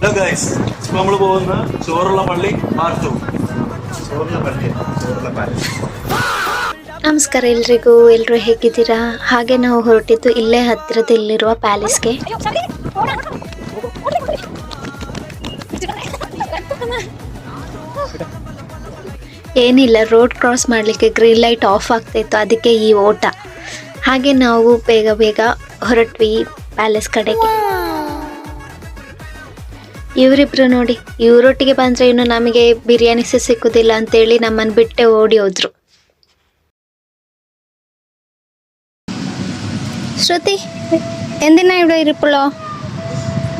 Hello guys, ഇപ്പൊ നമ്മള് പോകുന്ന ചോറുള്ള പള്ളി പാർട്ട് 2. ചോറുള്ള പള്ളി, ചോറുള്ള പാലസ്. ನಮಸ್ಕಾರ ಎಲ್ಲರೂ ಹೇಗಿದ್ದೀರಾ? ಹಾಗೆ ನಾವು ಹೊರಟಿದ್ದು ಇಲ್ಲೇ ಹತ್ತಿರದಲ್ಲಿರುವ ಪ್ಯಾಲೇಸ್ಗೆ. ಏನಿಲ್ಲ, ರೋಡ್ ಕ್ರಾಸ್ ಮಾಡಲಿಕ್ಕೆ ಗ್ರೀನ್ ಲೈಟ್ ಆಫ್ ಆಗ್ತಾಯಿತ್ತು, ಅದಕ್ಕೆ ಈ ಓಟ. ಹಾಗೆ ನಾವು ಬೇಗ ಬೇಗ ಹೊರಟ್ವಿ ಪ್ಯಾಲೇಸ್ ಕಡೆಗೆ. ಇವರಿಬ್ರು ನೋಡಿ, ಇವರೊಟ್ಟಿಗೆ ಬಂದರೆ ಇನ್ನು ನಮಗೆ ಬಿರಿಯಾನಿ ಸಿಕ್ಕುದಿಲ್ಲ ಅಂತೇಳಿ ನಮ್ಮನ್ನು ಬಿಟ್ಟೆ ಓಡಿ ಹೋದ್ರು. ശ്രുതി എന്തിനാ ഇവിടെ ഇരിപ്പുള്ളോ?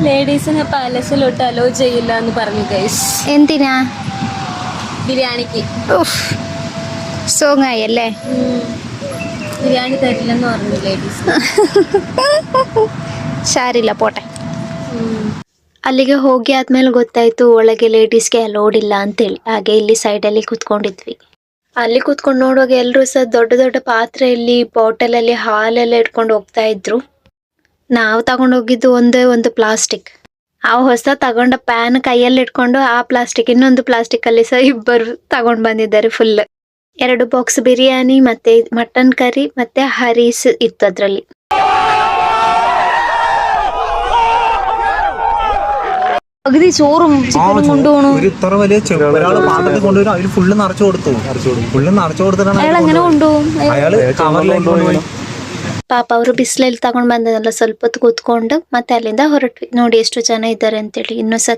ലേഡീസിനെ പാലസിലോട്ട് അലോ ചെയ്യില്ല എന്ന് പറഞ്ഞു ഗൈസ്. എന്തിനാ? ബിരിയാണിക്ക്. സോങ്ങായി അല്ലേ? ബിരിയാണി തരില്ലെന്ന് പറഞ്ഞു ലേഡീസ്. ಸಾರಿಲ್ಲ ಪೋಟೆ. ಅಲ್ಲಿಗೆ ಹೋಗಿ ಆದ್ಮೇಲೆ ಗೊತ್ತಾಯ್ತು ಒಳಗೆ ಲೇಡೀಸ್ಗೆ ಅಲೋಡ್ ಇಲ್ಲ ಅಂತೇಳಿ. ಹಾಗೆ ಇಲ್ಲಿ ಸೈಡಲ್ಲಿ ಕೂತ್ಕೊಂಡಿದ್ವಿ. ಅಲ್ಲಿ ಕೂತ್ಕೊಂಡು ನೋಡುವಾಗ ಎಲ್ಲರೂ ಸಹ ದೊಡ್ಡ ದೊಡ್ಡ ಪಾತ್ರೆಯಲ್ಲಿ ಬಾಟಲಲ್ಲಿ ಹಾಲೆಲ್ಲ ಇಟ್ಕೊಂಡು ಹೋಗ್ತಾ ಇದ್ರು. ನಾವು ತಗೊಂಡು ಹೋಗಿದ್ದು ಒಂದೇ ಒಂದು ಪ್ಲಾಸ್ಟಿಕ್. ಆ ಹೊಸ ತಗೊಂಡ ಪ್ಯಾನ್ ಕೈಯಲ್ಲಿ ಇಟ್ಕೊಂಡು ಆ ಪ್ಲಾಸ್ಟಿಕ್, ಇನ್ನೊಂದು ಪ್ಲಾಸ್ಟಿಕ್ ಅಲ್ಲಿ ಸಹ ಇಬ್ಬರು ತಗೊಂಡು ಬಂದಿದ್ದಾರೆ ಫುಲ್. 2 ಬಾಕ್ಸ್ ಬಿರಿಯಾನಿ ಮತ್ತೆ ಮಟನ್ ಕರಿ ಮತ್ತೆ ಹರೀಸ್ ಇತ್ತು ಅದ್ರಲ್ಲಿ. പകുതി ചോറും ചിക്കനും കൊണ്ടുപോകണം. ഇത്ര വലിയ ഒരാള് പാത്രത്തിൽ കൊണ്ടുവരും, അതിൽ ഫുള്ള് നിറച്ചു കൊടുത്തു. ഫുള്ള് നിറച്ചു കൊടുത്തിട്ടാണ് അയാൾ എങ്ങനെ കൊണ്ടുപോകും? അയാള് കവറിലേക്ക് കൊണ്ടുപോയി. ಪಾಪ ಅವರು ಬಿಸಿಲಲ್ಲಿ ತಗೊಂಡ್ ಬಂದದಲ್ಲ, ಸ್ವಲ್ಪ ಹೊತ್ತು ಕೂತ್ಕೊಂಡು ಮತ್ತೆ ಅಲ್ಲಿಂದ ಹೊರಟ್ವಿ. ನೋಡಿ ಎಷ್ಟು ಜನ ಇದ್ದಾರೆ ಅಂತೇಳಿ. ಇನ್ನೂ ಸಹ